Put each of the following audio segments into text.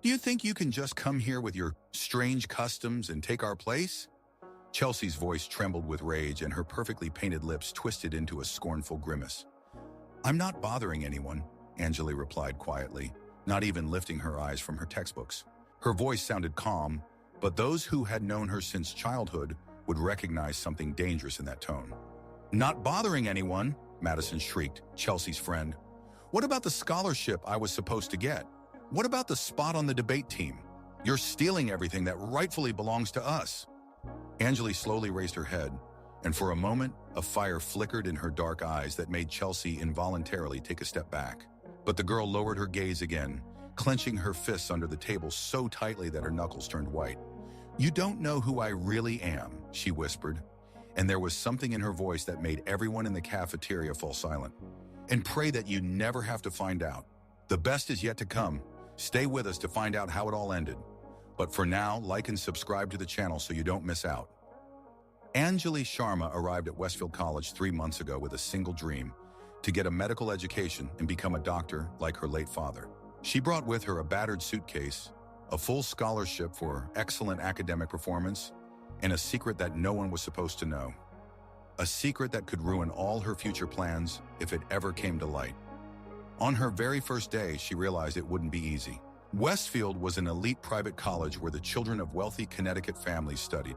You think you can just come here with your strange customs and take our place? Chelsea's voice trembled with rage and her perfectly painted lips twisted into a scornful grimace. I'm not bothering anyone, Anjali replied quietly, not even lifting her eyes from her textbooks. Her voice sounded calm, but those who had known her since childhood would recognize something dangerous in that tone. Not bothering anyone? Madison shrieked, Chelsea's friend. What about the scholarship I was supposed to get? What about the spot on the debate team? You're stealing everything that rightfully belongs to us. Anjali slowly raised her head, and for a moment, a fire flickered in her dark eyes that made Chelsea involuntarily take a step back. But the girl lowered her gaze again, clenching her fists under the table so tightly that her knuckles turned white. You don't know who I really am, she whispered, and there was something in her voice that made everyone in the cafeteria fall silent. And pray that you never have to find out. The best is yet to come. Stay with us to find out how it all ended. But for now, like and subscribe to the channel so you don't miss out. Anjali Sharma arrived at Westfield College 3 months ago with a single dream, to get a medical education and become a doctor like her late father. She brought with her a battered suitcase, a full scholarship for excellent academic performance, and a secret that no one was supposed to know. A secret that could ruin all her future plans if it ever came to light. On her very first day, she realized it wouldn't be easy. Westfield was an elite private college where the children of wealthy Connecticut families studied.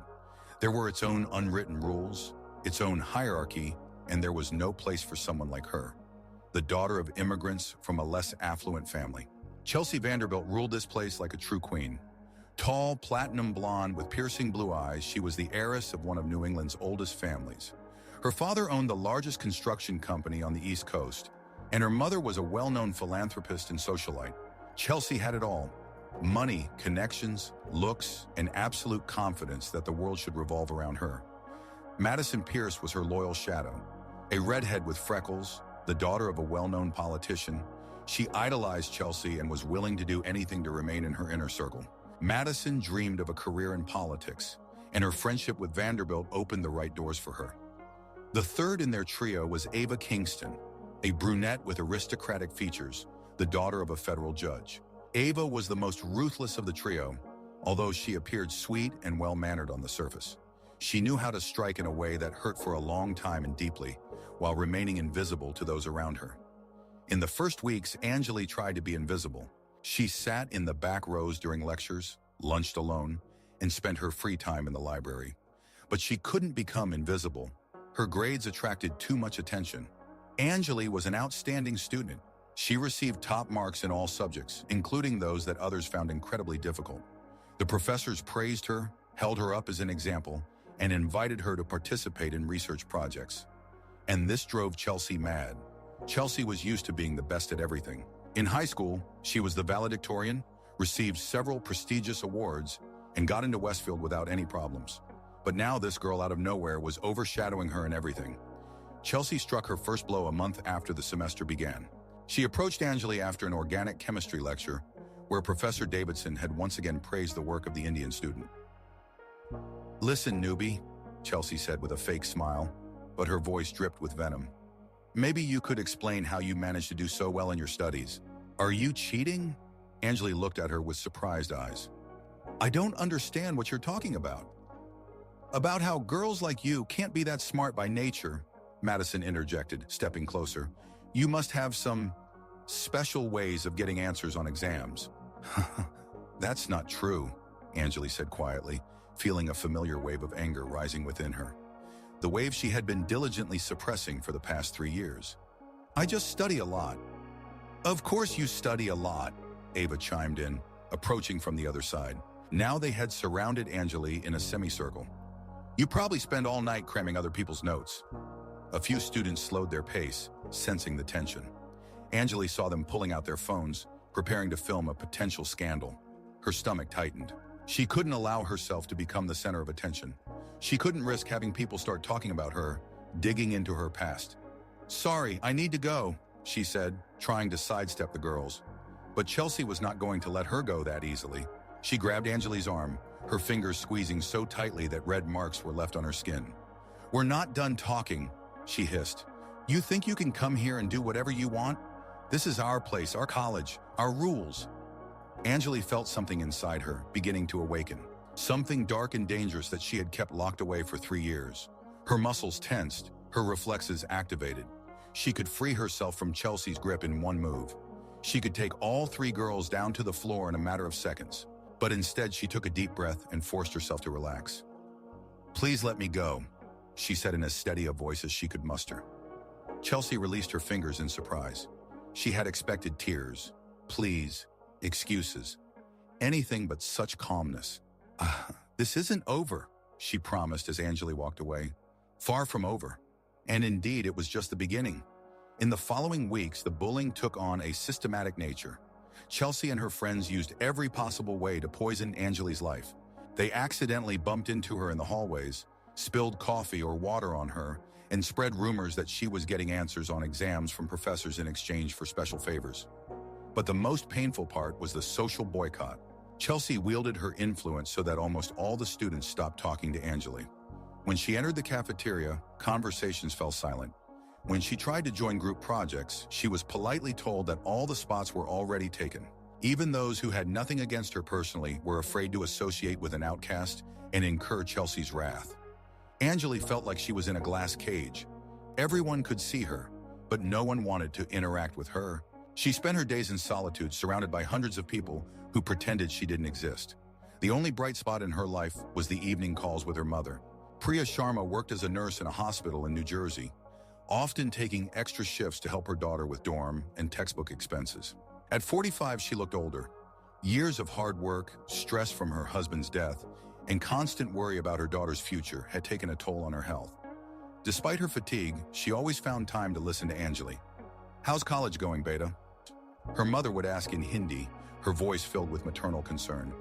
There were its own unwritten rules, its own hierarchy, and there was no place for someone like her, the daughter of immigrants from a less affluent family. Chelsea Vanderbilt ruled this place like a true queen. Tall, platinum blonde with piercing blue eyes, she was the heiress of one of New England's oldest families. Her father owned the largest construction company on the East Coast, and her mother was a well-known philanthropist and socialite. Chelsea had it all: money, connections, looks, and absolute confidence that the world should revolve around her. Madison Pierce was her loyal shadow. A redhead with freckles, the daughter of a well-known politician, she idolized Chelsea and was willing to do anything to remain in her inner circle. Madison dreamed of a career in politics, and her friendship with Vanderbilt opened the right doors for her. The third in their trio was Ava Kingston, a brunette with aristocratic features, the daughter of a federal judge. Ava was the most ruthless of the trio, although she appeared sweet and well-mannered on the surface. She knew how to strike in a way that hurt for a long time and deeply, while remaining invisible to those around her. In the first weeks, Anjali tried to be invisible. She sat in the back rows during lectures, lunched alone, and spent her free time in the library. But she couldn't become invisible. Her grades attracted too much attention. Anjali was an outstanding student. She received top marks in all subjects, including those that others found incredibly difficult. The professors praised her, held her up as an example, and invited her to participate in research projects. And this drove Chelsea mad. Chelsea was used to being the best at everything. In high school, she was the valedictorian, received several prestigious awards, and got into Westfield without any problems. But now this girl out of nowhere was overshadowing her in everything. Chelsea struck her first blow a month after the semester began. She approached Anjali after an organic chemistry lecture, where Professor Davidson had once again praised the work of the Indian student. Listen, newbie, Chelsea said with a fake smile, but her voice dripped with venom. Maybe you could explain how you managed to do so well in your studies. Are you cheating? Anjali looked at her with surprised eyes. I don't understand what you're talking about. About how girls like you can't be that smart by nature, Madison interjected, stepping closer. You must have some special ways of getting answers on exams. That's not true, Anjali said quietly, feeling a familiar wave of anger rising within her. The wave she had been diligently suppressing for the past 3 years. I just study a lot. Of course you study a lot, Ava chimed in, approaching from the other side. Now they had surrounded Anjali in a semicircle. You probably spend all night cramming other people's notes. A few students slowed their pace, sensing the tension. Anjali saw them pulling out their phones, preparing to film a potential scandal. Her stomach tightened. She couldn't allow herself to become the center of attention. She couldn't risk having people start talking about her, digging into her past. Sorry, I need to go, she said, trying to sidestep the girls. But Chelsea was not going to let her go that easily. She grabbed Anjali's arm, her fingers squeezing so tightly that red marks were left on her skin. We're not done talking, she hissed. You think you can come here and do whatever you want? This is our place, our college, our rules. Anjali felt something inside her beginning to awaken. Something dark and dangerous that she had kept locked away for 3 years. Her muscles tensed, her reflexes activated. She could free herself from Chelsea's grip in one move. She could take all 3 girls down to the floor in a matter of seconds. But instead, she took a deep breath and forced herself to relax. "Please let me go," she said in as steady a voice as she could muster. Chelsea released her fingers in surprise. She had expected tears, pleas, excuses, anything but such calmness. This isn't over," she promised as Anjali walked away. Far from over. And indeed, it was just the beginning. In the following weeks, the bullying took on a systematic nature. Chelsea and her friends used every possible way to poison Anjali's life. They accidentally bumped into her in the hallways, spilled coffee or water on her, and spread rumors that she was getting answers on exams from professors in exchange for special favors. But the most painful part was the social boycott. Chelsea wielded her influence so that almost all the students stopped talking to Anjali. When she entered the cafeteria, conversations fell silent. When she tried to join group projects, she was politely told that all the spots were already taken. Even those who had nothing against her personally were afraid to associate with an outcast and incur Chelsea's wrath. Anjali felt like she was in a glass cage. Everyone could see her, but no one wanted to interact with her. She spent her days in solitude, surrounded by hundreds of people who pretended she didn't exist. The only bright spot in her life was the evening calls with her mother. Priya Sharma worked as a nurse in a hospital in New Jersey, often taking extra shifts to help her daughter with dorm and textbook expenses. At 45, she looked older. Years of hard work, stress from her husband's death, and constant worry about her daughter's future had taken a toll on her health. Despite her fatigue, she always found time to listen to Anjali. "How's college going, beta?" Her mother would ask in Hindi, her voice filled with maternal concern.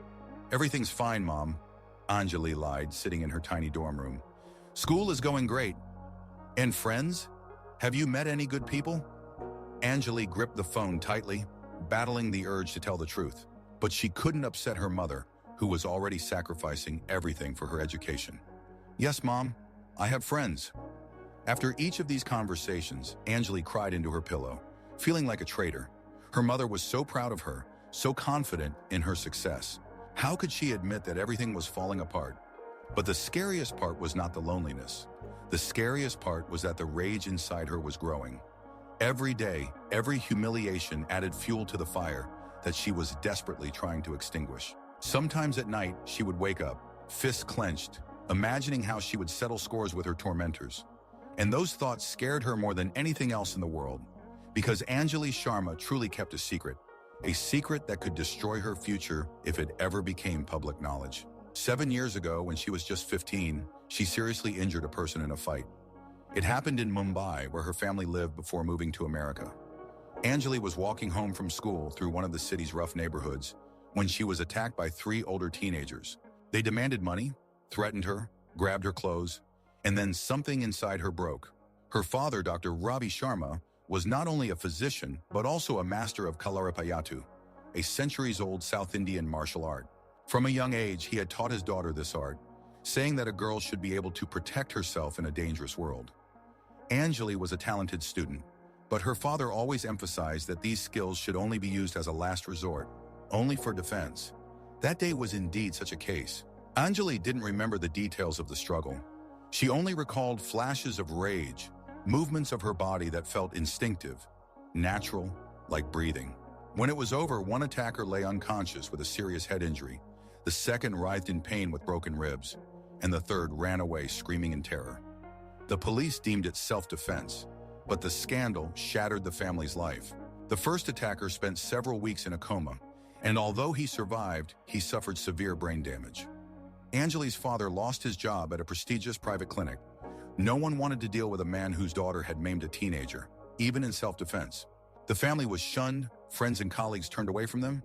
"Everything's fine, Mom," Anjali lied, sitting in her tiny dorm room. "School is going great. And friends? Have you met any good people?" Anjali gripped the phone tightly, battling the urge to tell the truth. But she couldn't upset her mother, who was already sacrificing everything for her education. "Yes, Mom, I have friends." After each of these conversations, Anjali cried into her pillow, feeling like a traitor. Her mother was so proud of her, so confident in her success. How could she admit that everything was falling apart? But the scariest part was not the loneliness. The scariest part was that the rage inside her was growing. Every day, every humiliation added fuel to the fire that she was desperately trying to extinguish. Sometimes at night, she would wake up, fists clenched, imagining how she would settle scores with her tormentors. And those thoughts scared her more than anything else in the world, because Anjali Sharma truly kept a secret that could destroy her future if it ever became public knowledge. 7 years ago, when she was just 15, she seriously injured a person in a fight. It happened in Mumbai, where her family lived before moving to America. Anjali was walking home from school through one of the city's rough neighborhoods when she was attacked by 3 older teenagers. They demanded money, threatened her, grabbed her clothes, and then something inside her broke. Her father, Dr. Ravi Sharma, was not only a physician, but also a master of Kalaripayattu, a centuries-old South Indian martial art. From a young age, he had taught his daughter this art, saying that a girl should be able to protect herself in a dangerous world. Anjali was a talented student, but her father always emphasized that these skills should only be used as a last resort, only for defense. That day was indeed such a case. Anjali didn't remember the details of the struggle. She only recalled flashes of rage, movements of her body that felt instinctive, natural, like breathing. When it was over, one attacker lay unconscious with a serious head injury. The second writhed in pain with broken ribs, and the third ran away screaming in terror. The police deemed it self-defense, but the scandal shattered the family's life. The first attacker spent several weeks in a coma, and although he survived, he suffered severe brain damage. Anjali's father lost his job at a prestigious private clinic. No one wanted to deal with a man whose daughter had maimed a teenager, even in self-defense. The family was shunned, friends and colleagues turned away from them.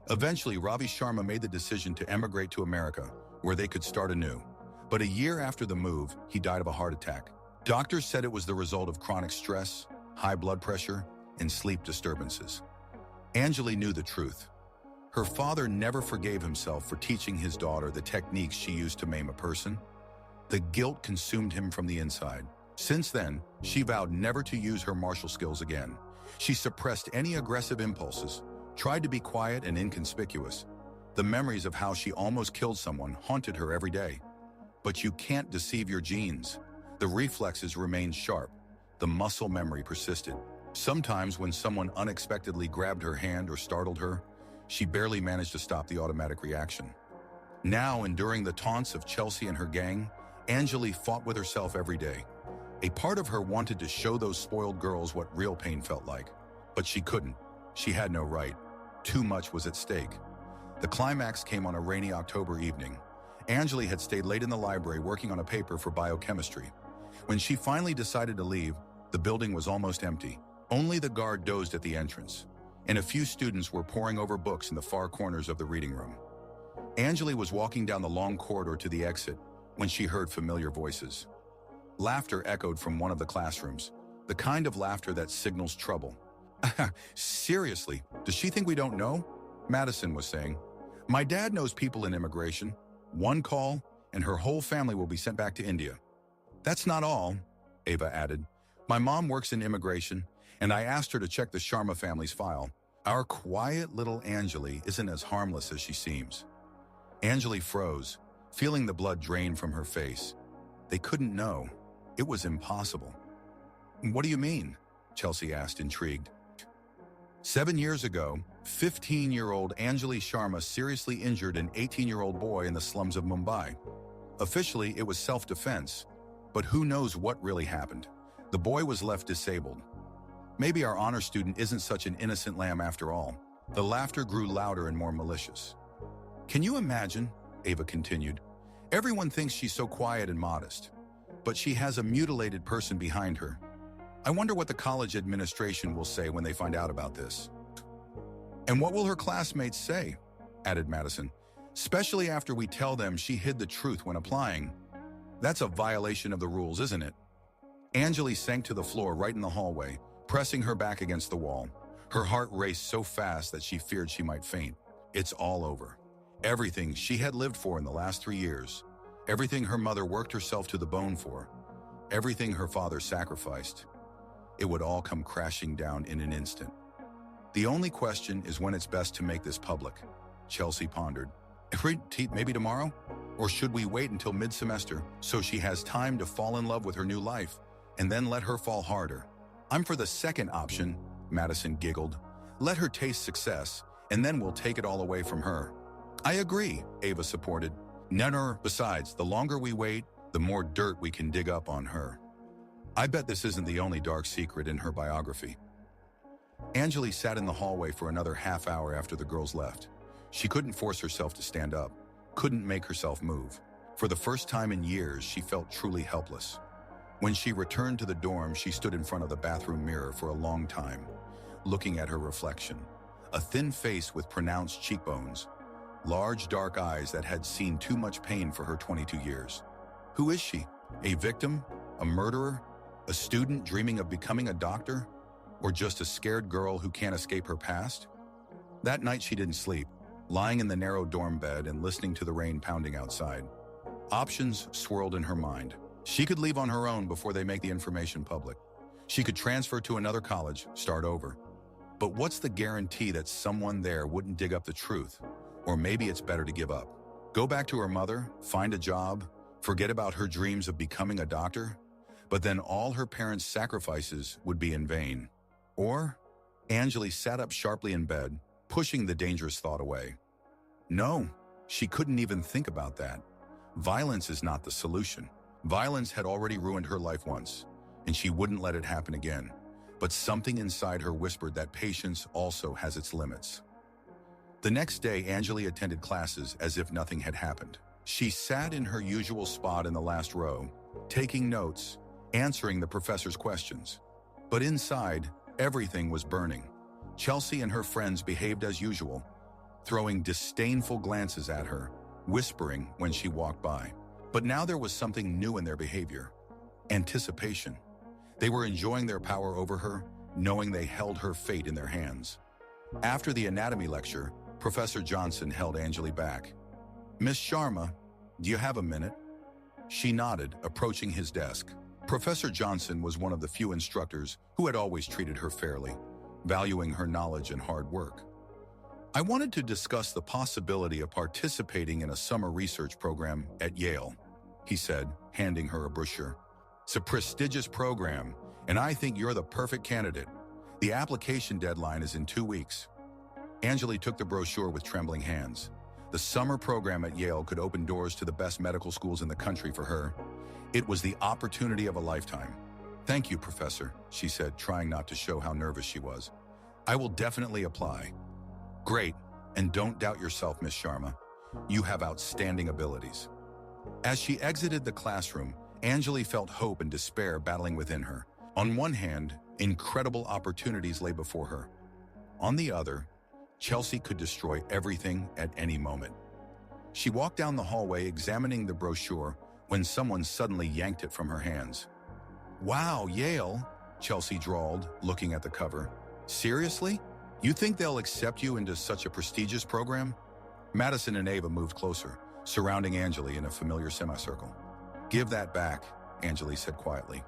Eventually, Ravi Sharma made the decision to emigrate to America, where they could start anew. But a year after the move, he died of a heart attack. Doctors said it was the result of chronic stress, high blood pressure, and sleep disturbances. Anjali knew the truth. Her father never forgave himself for teaching his daughter the techniques she used to maim a person. The guilt consumed him from the inside. Since then, she vowed never to use her martial skills again. She suppressed any aggressive impulses, tried to be quiet and inconspicuous. The memories of how she almost killed someone haunted her every day. But you can't deceive your genes. The reflexes remained sharp. The muscle memory persisted. Sometimes when someone unexpectedly grabbed her hand or startled her, she barely managed to stop the automatic reaction. Now, enduring the taunts of Chelsea and her gang, Angeli fought with herself every day. A part of her wanted to show those spoiled girls what real pain felt like. But she couldn't. She had no right. Too much was at stake. The climax came on a rainy October evening. Angeli had stayed late in the library working on a paper for biochemistry. When she finally decided to leave, the building was almost empty. Only the guard dozed at the entrance, and a few students were poring over books in the far corners of the reading room. Angeli was walking down the long corridor to the exit when she heard familiar voices. Laughter echoed from one of the classrooms, the kind of laughter that signals trouble. Seriously, does she think we don't know? Madison was saying. My dad knows people in immigration. One call, and her whole family will be sent back to India. That's not all, Ava added. My mom works in immigration, and I asked her to check the Sharma family's file. Our quiet little Angeli isn't as harmless as she seems. Angeli froze, feeling the blood drain from her face. They couldn't know. It was impossible. What do you mean? Chelsea asked, intrigued. 7 years ago, 15-year-old Angeli Sharma seriously injured an 18-year-old boy in the slums of Mumbai. Officially, it was self-defense, but who knows what really happened. The boy was left disabled. Maybe our honor student isn't such an innocent lamb after all. The laughter grew louder and more malicious. Can you imagine? Ava continued. Everyone thinks she's so quiet and modest, but she has a mutilated person behind her. I wonder what the college administration will say when they find out about this. And what will her classmates say? Added Madison. Especially after we tell them she hid the truth when applying. That's a violation of the rules, isn't it? Angeli sank to the floor right in the hallway, pressing her back against the wall. Her heart raced so fast that she feared she might faint. It's all over. Everything she had lived for in the last 3 years. Everything her mother worked herself to the bone for. Everything her father sacrificed. It would all come crashing down in an instant. The only question is when it's best to make this public, Chelsea pondered. Maybe tomorrow? Or should we wait until mid-semester so she has time to fall in love with her new life and then let her fall harder? I'm for the second option, Madison giggled. Let her taste success, and then we'll take it all away from her. I agree, Ava supported. No, besides, the longer we wait, the more dirt we can dig up on her. I bet this isn't the only dark secret in her biography. Angeli sat in the hallway for another half hour after the girls left. She couldn't force herself to stand up, couldn't make herself move. For the first time in years, she felt truly helpless. When she returned to the dorm, she stood in front of the bathroom mirror for a long time, looking at her reflection. A thin face with pronounced cheekbones, large dark eyes that had seen too much pain for her 22 years. Who is she? A victim? A murderer? A student dreaming of becoming a doctor? Or just a scared girl who can't escape her past? That night she didn't sleep, lying in the narrow dorm bed and listening to the rain pounding outside. Options swirled in her mind. She could leave on her own before they make the information public. She could transfer to another college, start over. But what's the guarantee that someone there wouldn't dig up the truth? Or maybe it's better to give up. Go back to her mother, find a job, forget about her dreams of becoming a doctor? But then all her parents' sacrifices would be in vain. Or, Angeli sat up sharply in bed, pushing the dangerous thought away. No, she couldn't even think about that. Violence is not the solution. Violence had already ruined her life once, and she wouldn't let it happen again. But something inside her whispered that patience also has its limits. The next day, Angeli attended classes as if nothing had happened. She sat in her usual spot in the last row, taking notes, answering the professor's questions. But inside, everything was burning. Chelsea and her friends behaved as usual, throwing disdainful glances at her, whispering when she walked by. But now there was something new in their behavior. Anticipation. They were enjoying their power over her, knowing they held her fate in their hands. After the anatomy lecture, Professor Johnson held Angeli back. Miss Sharma, do you have a minute? She nodded, approaching his desk. Professor Johnson was one of the few instructors who had always treated her fairly, valuing her knowledge and hard work. I wanted to discuss the possibility of participating in a summer research program at Yale, he said, handing her a brochure. It's a prestigious program, and I think you're the perfect candidate. The application deadline is in 2 weeks. Anjali took the brochure with trembling hands. The summer program at Yale could open doors to the best medical schools in the country for her. It was the opportunity of a lifetime. Thank you, Professor, she said, trying not to show how nervous she was. I will definitely apply. Great, and don't doubt yourself, Miss Sharma. You have outstanding abilities. As she exited the classroom, Anjali felt hope and despair battling within her. On one hand, incredible opportunities lay before her. On the other, Chelsea could destroy everything at any moment. She walked down the hallway examining the brochure when someone suddenly yanked it from her hands. Wow, Yale, Chelsea drawled, looking at the cover. Seriously? You think they'll accept you into such a prestigious program? Madison and Ava moved closer, surrounding Anjali in a familiar semicircle. Give that back, Anjali said quietly.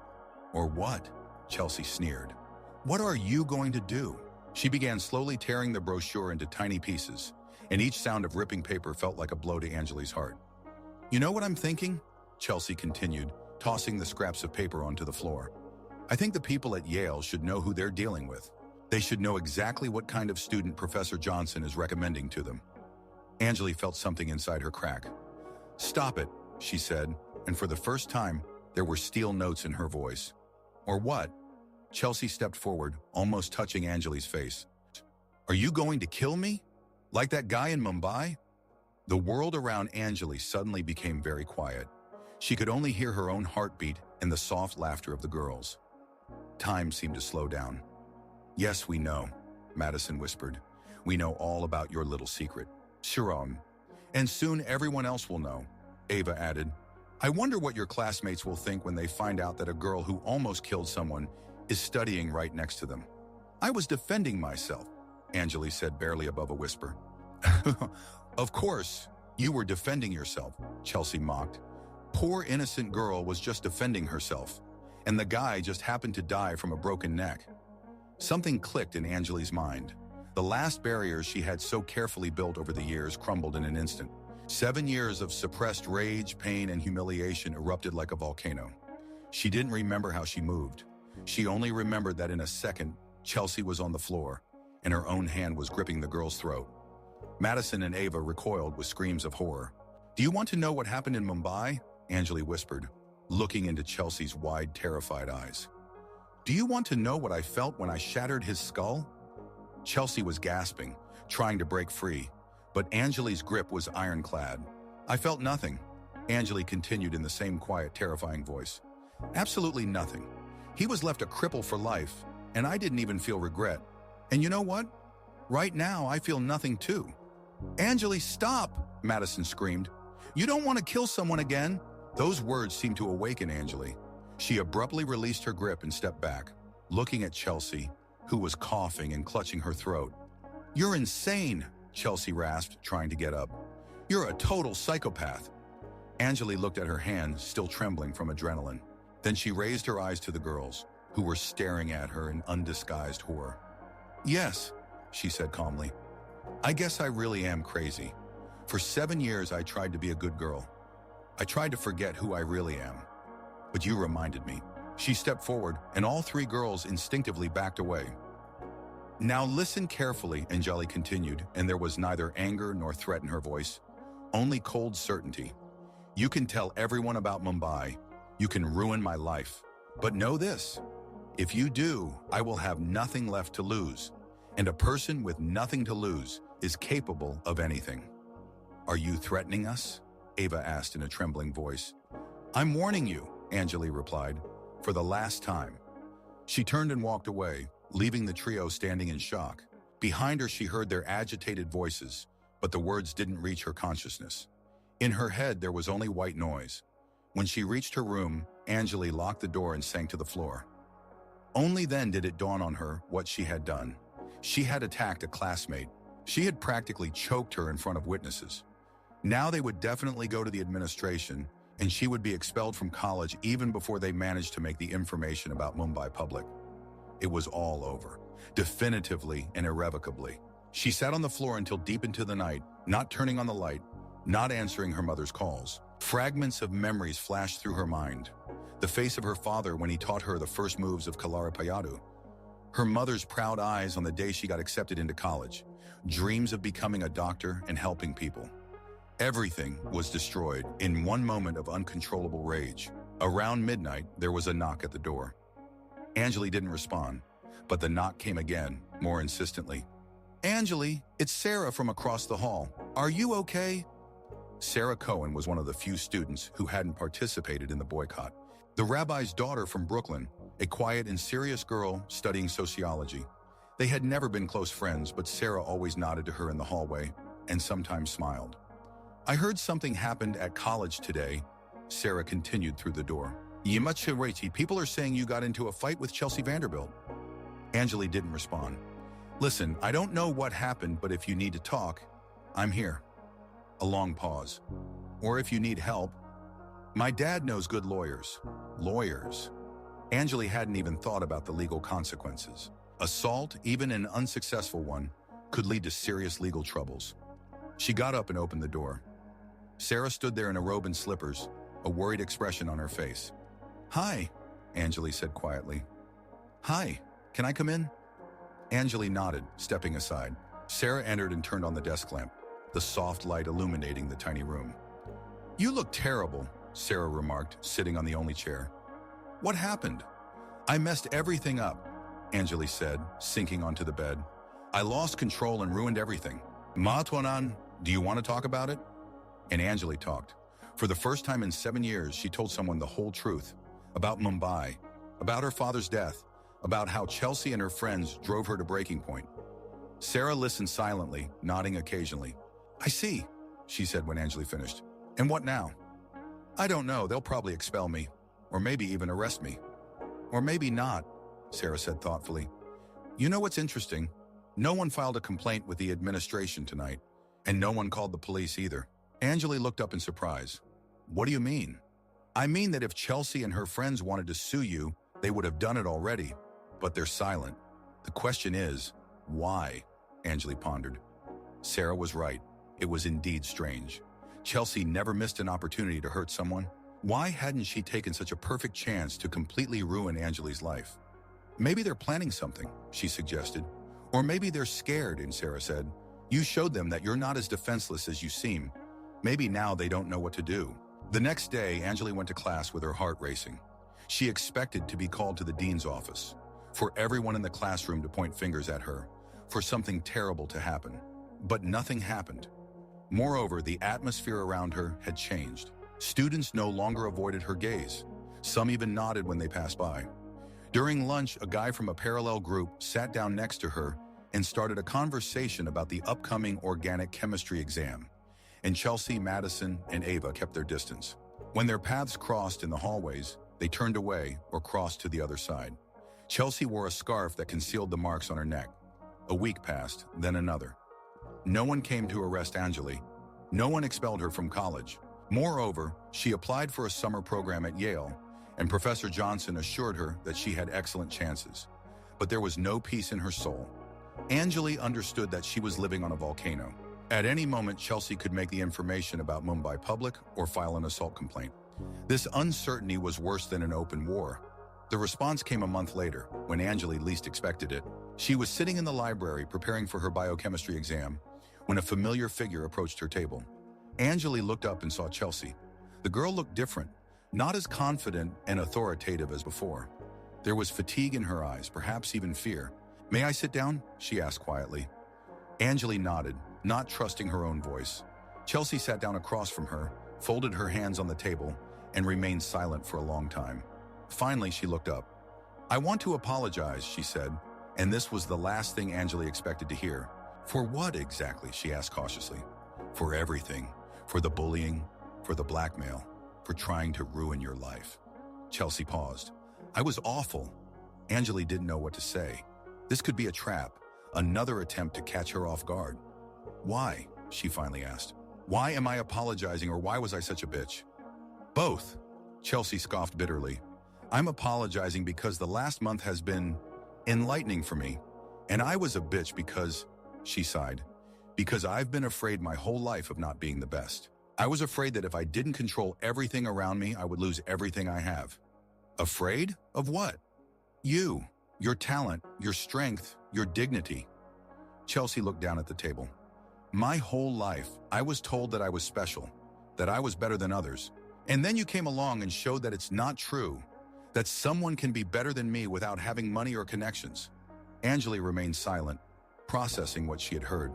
Or what? Chelsea sneered. What are you going to do? She began slowly tearing the brochure into tiny pieces, and each sound of ripping paper felt like a blow to Anjali's heart. You know what I'm thinking? Chelsea continued, tossing the scraps of paper onto the floor. I think the people at Yale should know who they're dealing with. They should know exactly what kind of student Professor Johnson is recommending to them. Anjali felt something inside her crack. Stop it, she said, and for the first time, there were steel notes in her voice. Or what? Chelsea stepped forward, almost touching Anjali's face. Are you going to kill me? Like that guy in Mumbai? The world around Anjali suddenly became very quiet. She could only hear her own heartbeat and the soft laughter of the girls. Time seemed to slow down. Yes, we know, Madison whispered. We know all about your little secret. Shiram. And soon everyone else will know, Ava added. I wonder what your classmates will think when they find out that a girl who almost killed someone is studying right next to them. I was defending myself, Anjali said barely above a whisper. Of course, you were defending yourself, Chelsea mocked. Poor innocent girl was just defending herself, and the guy just happened to die from a broken neck. Something clicked in Anjali's mind. The last barriers she had so carefully built over the years crumbled in an instant. 7 years of suppressed rage, pain, and humiliation erupted like a volcano. She didn't remember how she moved. She only remembered that in a second, Chelsea was on the floor, and her own hand was gripping the girl's throat. Madison and Ava recoiled with screams of horror. Do you want to know what happened in Mumbai? Anjali whispered, looking into Chelsea's wide, terrified eyes. Do you want to know what I felt when I shattered his skull? Chelsea was gasping, trying to break free, but Anjali's grip was ironclad. I felt nothing, Anjali continued in the same quiet, terrifying voice. Absolutely nothing. He was left a cripple for life, and I didn't even feel regret. And you know what? Right now, I feel nothing too. Anjali, stop, Madison screamed. You don't want to kill someone again? Those words seemed to awaken Anjali. She abruptly released her grip and stepped back, looking at Chelsea, who was coughing and clutching her throat. You're insane, Chelsea rasped, trying to get up. You're a total psychopath. Anjali looked at her hand, still trembling from adrenaline. Then she raised her eyes to the girls, who were staring at her in undisguised horror. Yes, she said calmly. I guess I really am crazy. For 7 years, I tried to be a good girl. I tried to forget who I really am. But you reminded me. She stepped forward, and all 3 girls instinctively backed away. Now listen carefully, Anjali continued, and there was neither anger nor threat in her voice, only cold certainty. You can tell everyone about Mumbai. You can ruin my life. But know this. If you do, I will have nothing left to lose. And a person with nothing to lose is capable of anything. Are you threatening us? Ava asked in a trembling voice. I'm warning you, Anjali replied, for the last time. She turned and walked away, leaving the trio standing in shock. Behind her, she heard their agitated voices, but the words didn't reach her consciousness. In her head, there was only white noise. When she reached her room, Anjali locked the door and sank to the floor. Only then did it dawn on her what she had done. She had attacked a classmate. She had practically choked her in front of witnesses. Now they would definitely go to the administration, and she would be expelled from college even before they managed to make the information about Mumbai public. It was all over, definitively and irrevocably. She sat on the floor until deep into the night, not turning on the light, not answering her mother's calls. Fragments of memories flashed through her mind. The face of her father when he taught her the first moves of Kalaripayattu. Her mother's proud eyes on the day she got accepted into college. Dreams of becoming a doctor and helping people. Everything was destroyed in one moment of uncontrollable rage. Around midnight, there was a knock at the door. Anjali didn't respond, but the knock came again, more insistently. "Anjali, it's Sarah from across the hall. Are you okay?" Sarah Cohen was one of the few students who hadn't participated in the boycott. The rabbi's daughter from Brooklyn, a quiet and serious girl studying sociology. They had never been close friends, but Sarah always nodded to her in the hallway and sometimes smiled. "I heard something happened at college today," Sarah continued through the door. "People are saying you got into a fight with Chelsea Vanderbilt." Anjali didn't respond. "Listen, I don't know what happened, but if you need to talk, I'm here." A long pause. "Or if you need help, my dad knows good lawyers." Lawyers. Anjali hadn't even thought about the legal consequences. Assault, even an unsuccessful one, could lead to serious legal troubles. She got up and opened the door. Sarah stood there in a robe and slippers, a worried expression on her face. "Hi," Anjali said quietly. "Hi, can I come in?" Anjali nodded, stepping aside. Sarah entered and turned on the desk lamp, the soft light illuminating the tiny room. "You look terrible," Sarah remarked, sitting on the only chair. "What happened?" "I messed everything up," Anjali said, sinking onto the bed. "I lost control and ruined everything." "Matwanan, do you want to talk about it?" And Anjali talked. For the first time in 7 years, she told someone the whole truth. About Mumbai, about her father's death, about how Chelsea and her friends drove her to breaking point. Sarah listened silently, nodding occasionally. "I see," she said when Anjali finished. "And what now?" "I don't know, they'll probably expel me, or maybe even arrest me. Or maybe not," Sarah said thoughtfully. "You know what's interesting? No one filed a complaint with the administration tonight, and no one called the police either." Anjali looked up in surprise. "What do you mean?" "I mean that if Chelsea and her friends wanted to sue you, they would have done it already, but they're silent. The question is, why?" Anjali pondered. Sarah was right. It was indeed strange. Chelsea never missed an opportunity to hurt someone. Why hadn't she taken such a perfect chance to completely ruin Anjali's life? "Maybe they're planning something," she suggested. "Or maybe they're scared," and Sarah said. "You showed them that you're not as defenseless as you seem. Maybe now they don't know what to do." The next day, Anjali went to class with her heart racing. She expected to be called to the dean's office, for everyone in the classroom to point fingers at her, for something terrible to happen. But nothing happened. Moreover, the atmosphere around her had changed. Students no longer avoided her gaze. Some even nodded when they passed by. During lunch, a guy from a parallel group sat down next to her and started a conversation about the upcoming organic chemistry exam. And Chelsea, Madison, and Ava kept their distance. When their paths crossed in the hallways, they turned away or crossed to the other side. Chelsea wore a scarf that concealed the marks on her neck. A week passed, then another. No one came to arrest Anjali. No one expelled her from college. Moreover, she applied for a summer program at Yale, and Professor Johnson assured her that she had excellent chances. But there was no peace in her soul. Anjali understood that she was living on a volcano. At any moment, Chelsea could make the information about Mumbai public or file an assault complaint. This uncertainty was worse than an open war. The response came a month later, when Anjali least expected it. She was sitting in the library preparing for her biochemistry exam when a familiar figure approached her table. Anjali looked up and saw Chelsea. The girl looked different, not as confident and authoritative as before. There was fatigue in her eyes, perhaps even fear. "May I sit down?" she asked quietly. Anjali nodded, not trusting her own voice. Chelsea sat down across from her, folded her hands on the table, and remained silent for a long time. Finally, she looked up. "I want to apologize," she said, and this was the last thing Anjali expected to hear. "For what exactly?" she asked cautiously. "For everything. For the bullying, for the blackmail, for trying to ruin your life." Chelsea paused. "I was awful." Anjali didn't know what to say. This could be a trap, another attempt to catch her off guard. "Why?" she finally asked. "Why am I apologizing, or why was I such a bitch?" "Both," Chelsea scoffed bitterly. "I'm apologizing because the last month has been enlightening for me, and I was a bitch because she sighed. Because I've been afraid my whole life of not being the best. I was afraid that if I didn't control everything around me, I would lose everything I have. Afraid? Of what? You, your talent, your strength, your dignity. Chelsea looked down at the table. My whole life, I was told that I was special, that I was better than others. And then you came along and showed that it's not true, that someone can be better than me without having money or connections. Angeli remained silent, processing what she had heard.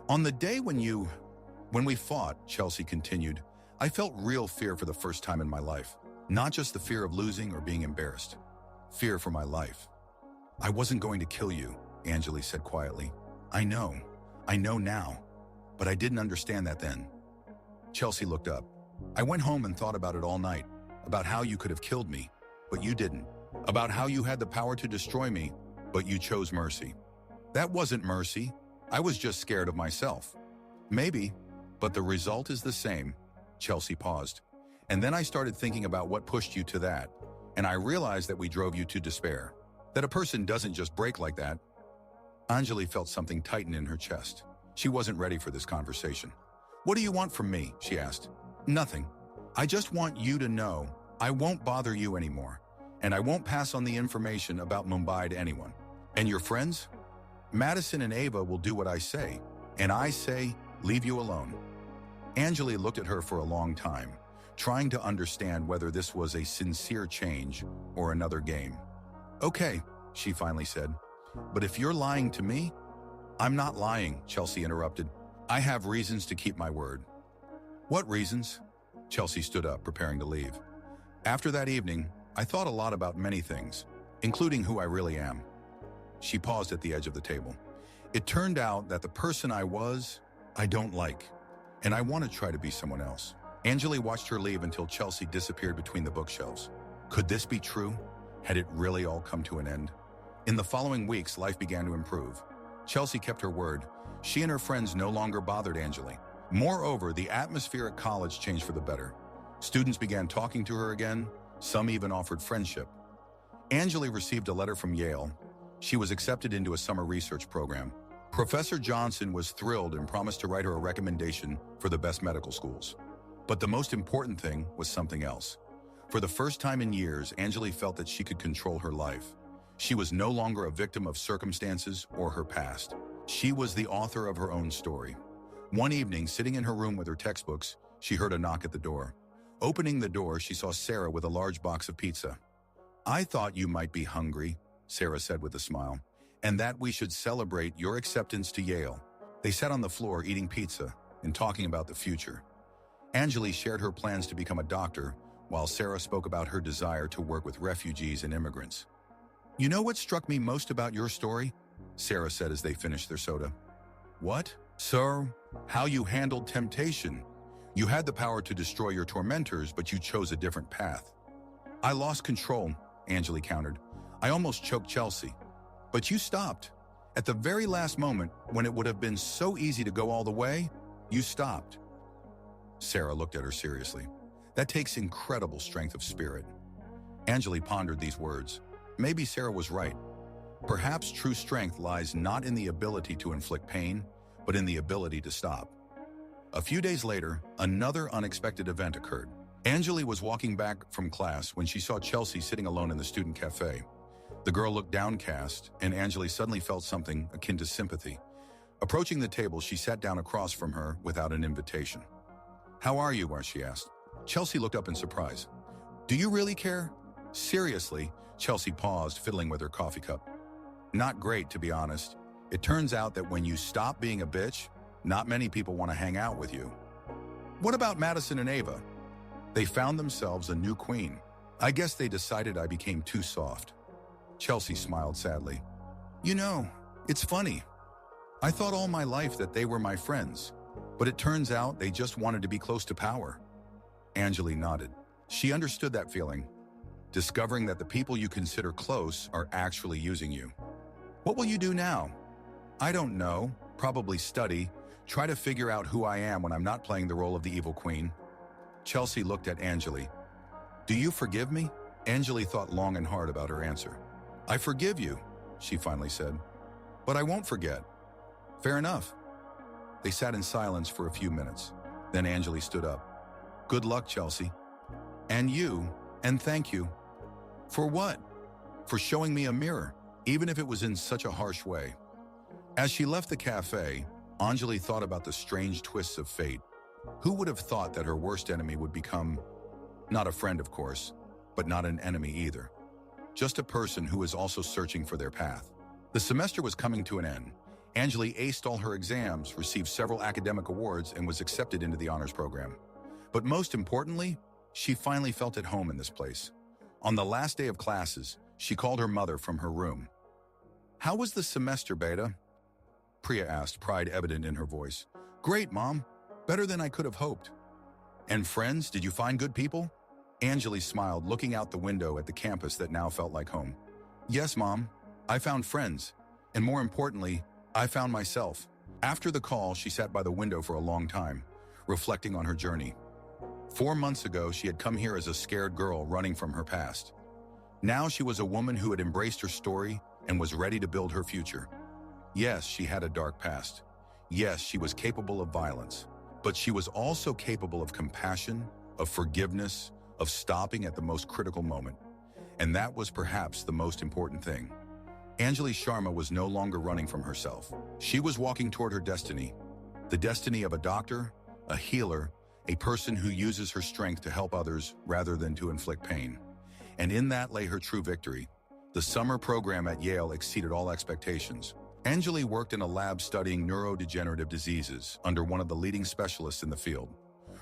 On the day when we fought, Chelsea continued, I felt real fear for the first time in my life. Not just the fear of losing or being embarrassed. Fear for my life. I wasn't going to kill you, Angeli said quietly. I know now, but I didn't understand that then. Chelsea looked up. I went home and thought about it all night, about how you could have killed me, but you didn't. About how you had the power to destroy me, but you chose mercy. That wasn't mercy. I was just scared of myself. Maybe, but the result is the same. Chelsea paused. And then I started thinking about what pushed you to that, and I realized that we drove you to despair. That a person doesn't just break like that. Angeli felt something tighten in her chest. She wasn't ready for this conversation. What do you want from me? She asked. Nothing. I just want you to know I won't bother you anymore, and I won't pass on the information about Mumbai to anyone. And your friends? Madison and Ava will do what I say, and I say, leave you alone. Angeli looked at her for a long time, trying to understand whether this was a sincere change or another game. Okay, she finally said, but if you're lying to me, I'm not lying, Chelsea interrupted. I have reasons to keep my word. What reasons? Chelsea stood up, preparing to leave. After that evening, I thought a lot about many things, including who I really am. She paused at the edge of the table. It turned out that the person I was, I don't like, and I want to try to be someone else. Angeli watched her leave until Chelsea disappeared between the bookshelves. Could this be true? Had it really all come to an end? In the following weeks, life began to improve. Chelsea kept her word. She and her friends no longer bothered Angeli. Moreover, the atmosphere at college changed for the better. Students began talking to her again. Some even offered friendship. Angeli received a letter from Yale. She was accepted into a summer research program. Professor Johnson was thrilled and promised to write her a recommendation for the best medical schools. But the most important thing was something else. For the first time in years, Angeli felt that she could control her life. She was no longer a victim of circumstances or her past. She was the author of her own story. One evening, sitting in her room with her textbooks, she heard a knock at the door. Opening the door, she saw Sarah with a large box of pizza. I thought you might be hungry, Sarah said with a smile, and that we should celebrate your acceptance to Yale. They sat on the floor eating pizza and talking about the future. Angeli shared her plans to become a doctor, while Sarah spoke about her desire to work with refugees and immigrants. You know what struck me most about your story? Sarah said as they finished their soda. What? Sir, how you handled temptation. You had the power to destroy your tormentors, but you chose a different path. I lost control, Angeli countered. I almost choked Chelsea. But you stopped. At the very last moment, when it would have been so easy to go all the way, you stopped. Sarah looked at her seriously. That takes incredible strength of spirit. Angeli pondered these words. Maybe Sarah was right. Perhaps true strength lies not in the ability to inflict pain, but in the ability to stop. A few days later, another unexpected event occurred. Angeli was walking back from class when she saw Chelsea sitting alone in the student cafe. The girl looked downcast, and Angeli suddenly felt something akin to sympathy. Approaching the table, she sat down across from her without an invitation. How are you? She asked. Chelsea looked up in surprise. Do you really care? Seriously, Chelsea paused, fiddling with her coffee cup. Not great, to be honest. It turns out that when you stop being a bitch, not many people want to hang out with you. What about Madison and Ava? They found themselves a new queen. I guess they decided I became too soft. Chelsea smiled sadly. You know, it's funny. I thought all my life that they were my friends, but it turns out they just wanted to be close to power. Angeli nodded. She understood that feeling, discovering that the people you consider close are actually using you. What will you do now? I don't know. Probably study, try to figure out who I am when I'm not playing the role of the evil queen. Chelsea looked at Angeli. Do you forgive me? Angeli thought long and hard about her answer. I forgive you, she finally said. But I won't forget. Fair enough. They sat in silence for a few minutes. Then Anjali stood up. Good luck, Chelsea. And you, and thank you. For what? For showing me a mirror, even if it was in such a harsh way. As she left the cafe, Anjali thought about the strange twists of fate. Who would have thought that her worst enemy would become, not a friend of course, but not an enemy either. Just a person who is also searching for their path. The semester was coming to an end. Anjali aced all her exams, received several academic awards, and was accepted into the honors program. But most importantly, she finally felt at home in this place. On the last day of classes, she called her mother from her room. How was the semester, Beta? Priya asked, pride evident in her voice. Great, Mom. Better than I could have hoped. And friends, did you find good people? Anjali smiled, looking out the window at the campus that now felt like home. Yes, Mom. I found friends. And more importantly, I found myself. After the call, she sat by the window for a long time, reflecting on her journey. 4 months ago, she had come here as a scared girl running from her past. Now she was a woman who had embraced her story and was ready to build her future. Yes, she had a dark past. Yes, she was capable of violence. But she was also capable of compassion, of forgiveness, of stopping at the most critical moment. And that was perhaps the most important thing. Anjali Sharma was no longer running from herself. She was walking toward her destiny. The destiny of a doctor, a healer, a person who uses her strength to help others rather than to inflict pain. And in that lay her true victory. The summer program at Yale exceeded all expectations. Anjali worked in a lab studying neurodegenerative diseases under one of the leading specialists in the field.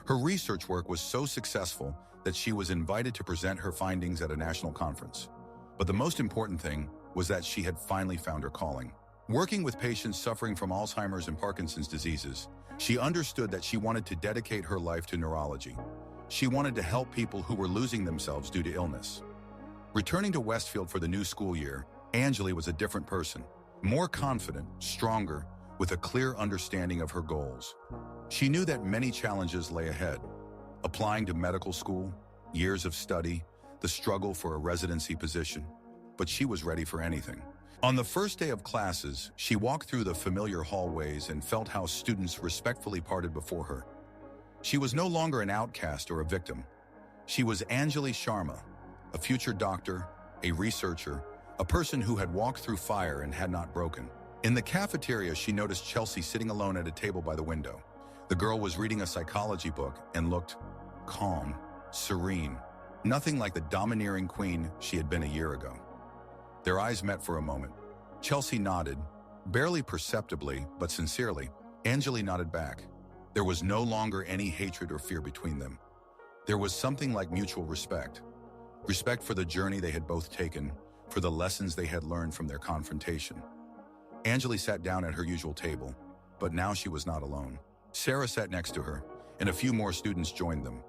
Her research work was so successful that she was invited to present her findings at a national conference. But the most important thing was that she had finally found her calling. Working with patients suffering from Alzheimer's and Parkinson's diseases, she understood that she wanted to dedicate her life to neurology. She wanted to help people who were losing themselves due to illness. Returning to Westfield for the new school year, Anjali was a different person, more confident, stronger, with a clear understanding of her goals. She knew that many challenges lay ahead. Applying to medical school, years of study, the struggle for a residency position, but she was ready for anything. On the first day of classes, she walked through the familiar hallways and felt how students respectfully parted before her. She was no longer an outcast or a victim. She was Anjali Sharma, a future doctor, a researcher, a person who had walked through fire and had not broken. In the cafeteria, she noticed Chelsea sitting alone at a table by the window. The girl was reading a psychology book and looked calm, serene, nothing like the domineering queen she had been a year ago. Their eyes met for a moment. Chelsea nodded, barely perceptibly, but sincerely. Anjali nodded back. There was no longer any hatred or fear between them. There was something like mutual respect. Respect for the journey they had both taken, for the lessons they had learned from their confrontation. Anjali sat down at her usual table, but now she was not alone. Sarah sat next to her, and a few more students joined them.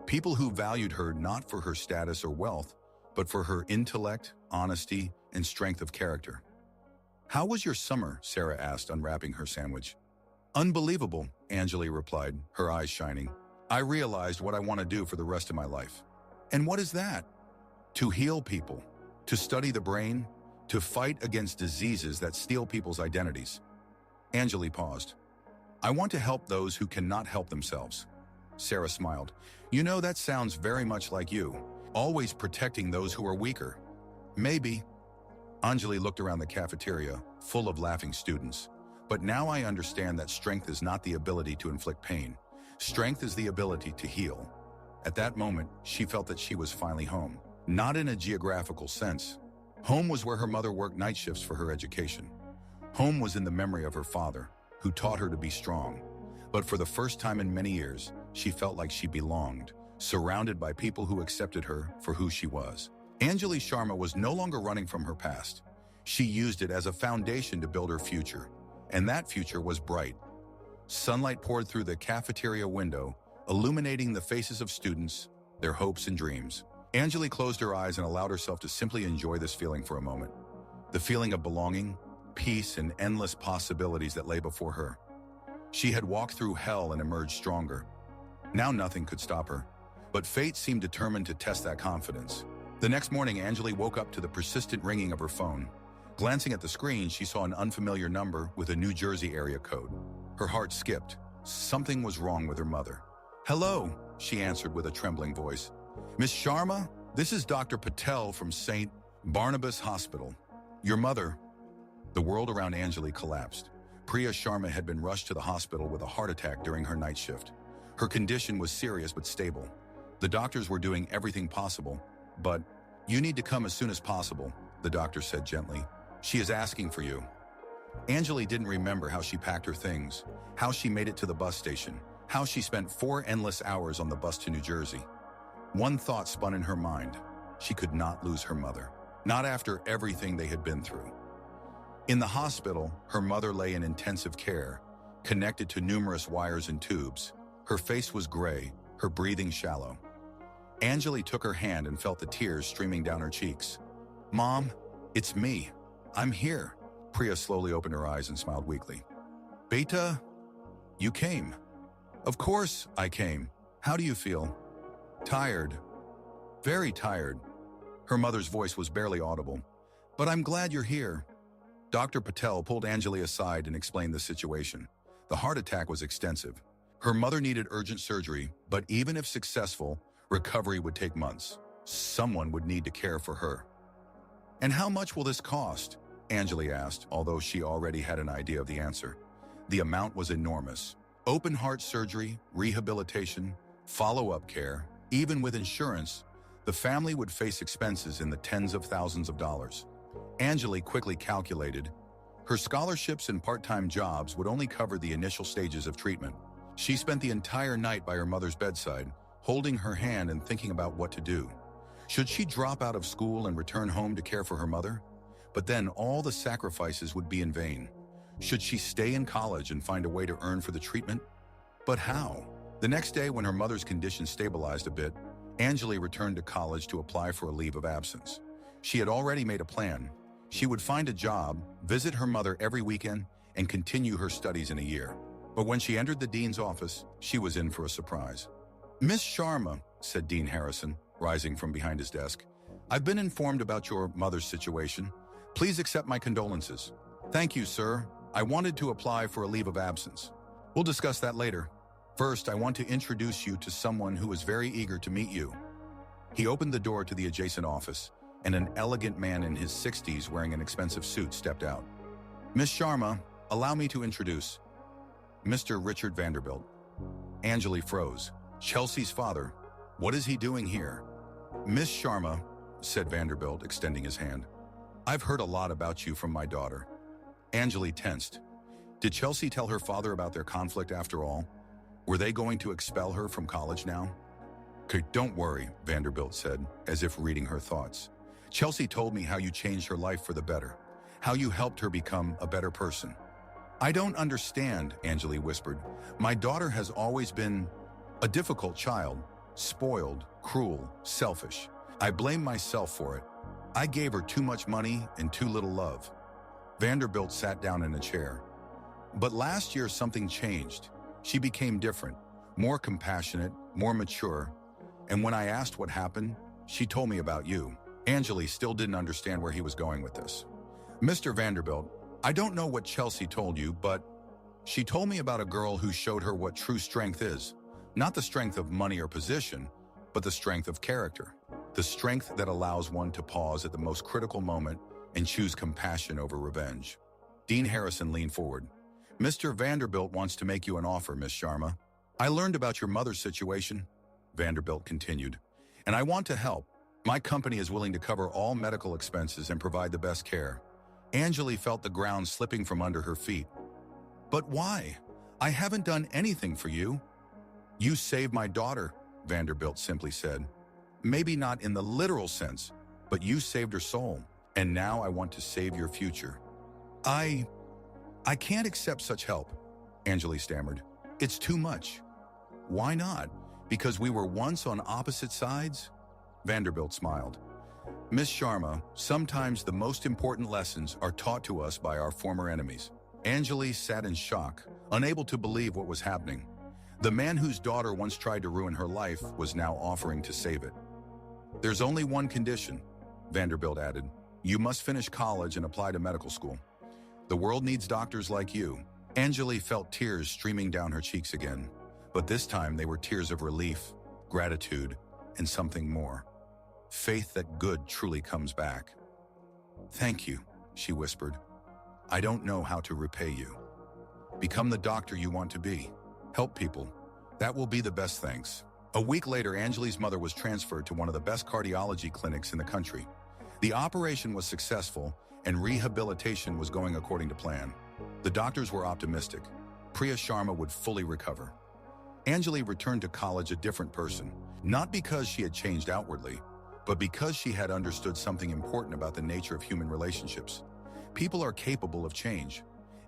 People who valued her not for her status or wealth, but for her intellect, honesty, and strength of character. How was your summer? Sarah asked, unwrapping her sandwich. Unbelievable, Anjali replied, her eyes shining. I realized what I want to do for the rest of my life. And what is that? To heal people, to study the brain, to fight against diseases that steal people's identities. Anjali paused. I want to help those who cannot help themselves. Sarah smiled. You know, that sounds very much like you, always protecting those who are weaker. Maybe. Anjali looked around the cafeteria, full of laughing students. But now I understand that strength is not the ability to inflict pain. Strength is the ability to heal. At that moment, she felt that she was finally home. Not in a geographical sense. Home was where her mother worked night shifts for her education. Home was in the memory of her father, who taught her to be strong. But for the first time in many years, she felt like she belonged, surrounded by people who accepted her for who she was. Anjali Sharma was no longer running from her past. She used it as a foundation to build her future, and that future was bright. Sunlight poured through the cafeteria window, illuminating the faces of students, their hopes and dreams. Anjali closed her eyes and allowed herself to simply enjoy this feeling for a moment. The feeling of belonging, peace, and endless possibilities that lay before her. She had walked through hell and emerged stronger. Now nothing could stop her, but fate seemed determined to test that confidence. The next morning, Anjali woke up to the persistent ringing of her phone. Glancing at the screen, she saw an unfamiliar number with a New Jersey area code. Her heart skipped. Something was wrong with her mother. "Hello," she answered with a trembling voice. "Miss Sharma, this is Dr. Patel from St. Barnabas Hospital. Your mother." The world around Anjali collapsed. Priya Sharma had been rushed to the hospital with a heart attack during her night shift. Her condition was serious but stable. The doctors were doing everything possible, but "You need to come as soon as possible," the doctor said gently. "She is asking for you." Anjali didn't remember how she packed her things, how she made it to the bus station, how she spent 4 endless hours on the bus to New Jersey. One thought spun in her mind. She could not lose her mother, not after everything they had been through. In the hospital, her mother lay in intensive care, connected to numerous wires and tubes. Her face was gray, her breathing shallow. Anjali took her hand and felt the tears streaming down her cheeks. "Mom, it's me. I'm here." Priya slowly opened her eyes and smiled weakly. "Beta, you came." "Of course I came. How do you feel?" "Tired. Very tired." Her mother's voice was barely audible. "But I'm glad you're here." Dr. Patel pulled Anjali aside and explained the situation. The heart attack was extensive. Her mother needed urgent surgery, but even if successful, recovery would take months. Someone would need to care for her. "And how much will this cost?" Anjali asked, although she already had an idea of the answer. The amount was enormous. Open heart surgery, rehabilitation, follow-up care. Even with insurance, the family would face expenses in the tens of thousands of dollars. Anjali quickly calculated. Her scholarships and part-time jobs would only cover the initial stages of treatment. She spent the entire night by her mother's bedside, holding her hand and thinking about what to do. Should she drop out of school and return home to care for her mother? But then all the sacrifices would be in vain. Should she stay in college and find a way to earn for the treatment? But how? The next day, when her mother's condition stabilized a bit, Anjali returned to college to apply for a leave of absence. She had already made a plan. She would find a job, visit her mother every weekend, and continue her studies in a year. But when she entered the dean's office, she was in for a surprise. "Miss Sharma," said Dean Harrison, rising from behind his desk, "I've been informed about your mother's situation. Please accept my condolences." "Thank you, sir. I wanted to apply for a leave of absence." "We'll discuss that later. First, I want to introduce you to someone who is very eager to meet you." He opened the door to the adjacent office, and an elegant man in his 60s wearing an expensive suit stepped out. "Miss Sharma, allow me to introduce Mr. Richard Vanderbilt." Anjali froze. Chelsea's father. What is he doing here? "Miss Sharma," said Vanderbilt, extending his hand. "I've heard a lot about you from my daughter." Anjali tensed. Did Chelsea tell her father about their conflict after all? Were they going to expel her from college now? "Okay, don't worry," Vanderbilt said, as if reading her thoughts. "Chelsea told me how you changed her life for the better, how you helped her become a better person." "I don't understand," Anjali whispered. "My daughter has always been a difficult child, spoiled, cruel, selfish. I blame myself for it. I gave her too much money and too little love." Vanderbilt sat down in a chair. "But last year something changed. She became different, more compassionate, more mature. And when I asked what happened, she told me about you." Anjali still didn't understand where he was going with this. "Mr. Vanderbilt, I don't know what Chelsea told you, but she told me about a girl who showed her what true strength is. Not the strength of money or position, but the strength of character. The strength that allows one to pause at the most critical moment and choose compassion over revenge." Dean Harrison leaned forward. "Mr. Vanderbilt wants to make you an offer, Miss Sharma. I learned about your mother's situation," Vanderbilt continued, "and I want to help. My company is willing to cover all medical expenses and provide the best care." Anjali felt the ground slipping from under her feet. "But why? I haven't done anything for you." "You saved my daughter," Vanderbilt simply said. "Maybe not in the literal sense, but you saved her soul, and now I want to save your future." I can't accept such help," Anjali stammered. "It's too much." "Why not? Because we were once on opposite sides?" Vanderbilt smiled. "Miss Sharma, sometimes the most important lessons are taught to us by our former enemies." Anjali sat in shock, unable to believe what was happening. The man whose daughter once tried to ruin her life was now offering to save it. "There's only one condition," Vanderbilt added. You must finish college and apply to medical school. The world needs doctors like you. Anjali felt tears streaming down her cheeks again, but this time they were tears of relief, gratitude, and something more. Faith that good truly comes back. Thank you, she whispered. I don't know how to repay you. Become the doctor you want to be. Help people. That will be the best thanks. A week later, Anjali's mother was transferred to one of the best cardiology clinics in the country. The operation was successful, and rehabilitation was going according to plan. The doctors were optimistic. Priya Sharma would fully recover. Anjali returned to college a different person, not because she had changed outwardly, but because she had understood something important about the nature of human relationships. People are capable of change.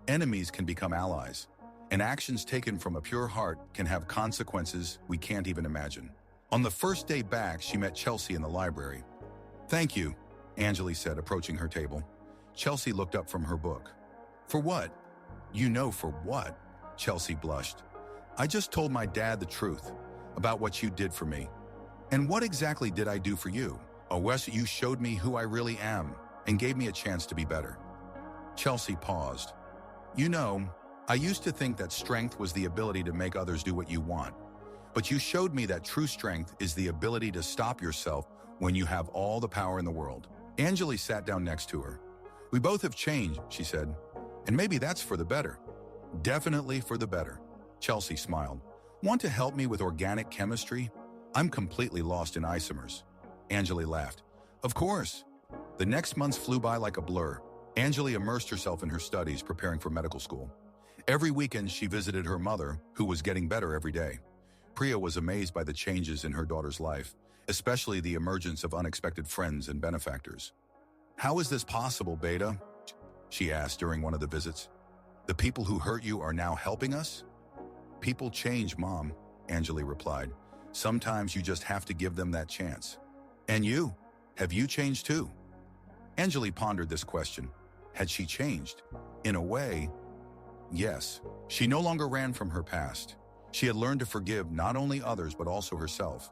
Enemies can become allies, and actions taken from a pure heart can have consequences we can't even imagine. On the first day back, she met Chelsea in the library. Thank you, Anjali said, approaching her table. Chelsea looked up from her book. For what? You know for what? Chelsea blushed. I just told my dad the truth about what you did for me. And what exactly did I do for you? Oh, Wes, you showed me who I really am and gave me a chance to be better. Chelsea paused. You know, I used to think that strength was the ability to make others do what you want. But you showed me that true strength is the ability to stop yourself when you have all the power in the world. Anjali sat down next to her. We both have changed, she said. And maybe that's for the better. Definitely for the better. Chelsea smiled. Want to help me with organic chemistry? I'm completely lost in isomers. Anjali laughed. Of course. The next months flew by like a blur. Anjali immersed herself in her studies, preparing for medical school. Every weekend, she visited her mother, who was getting better every day. Priya was amazed by the changes in her daughter's life, especially the emergence of unexpected friends and benefactors. How is this possible, Beta? She asked during one of the visits. The people who hurt you are now helping us? People change, Mom, Anjali replied. Sometimes you just have to give them that chance. And you? Have you changed too? Anjali pondered this question. Had she changed? In a way, yes. She no longer ran from her past. She had learned to forgive not only others but also herself.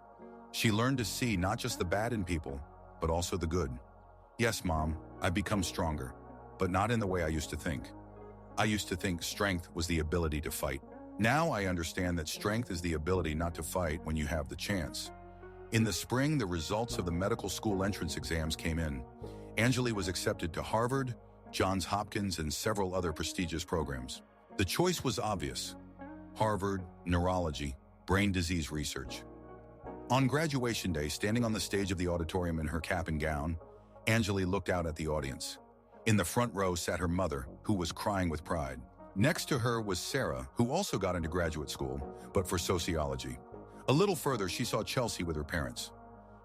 She learned to see not just the bad in people, but also the good. Yes, Mom, I've become stronger, but not in the way I used to think. I used to think strength was the ability to fight. Now I understand that strength is the ability not to fight when you have the chance. In the spring, the results of the medical school entrance exams came in. Anjali was accepted to Harvard, Johns Hopkins, and several other prestigious programs. The choice was obvious. Harvard, neurology, brain disease research. On graduation day, standing on the stage of the auditorium in her cap and gown, Anjali looked out at the audience. In the front row sat her mother, who was crying with pride. Next to her was Sarah, who also got into graduate school, but for sociology. A little further, she saw Chelsea with her parents.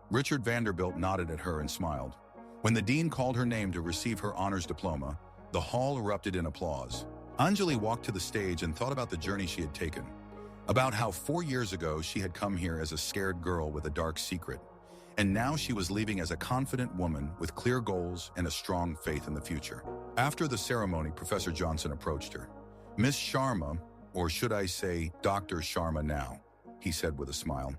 Richard Vanderbilt nodded at her and smiled. When the dean called her name to receive her honors diploma, the hall erupted in applause. Anjali walked to the stage and thought about the journey she had taken. About how 4 years ago she had come here as a scared girl with a dark secret. And now she was leaving as a confident woman with clear goals and a strong faith in the future. After the ceremony, Professor Johnson approached her. Miss Sharma, or should I say Dr. Sharma now, he said with a smile.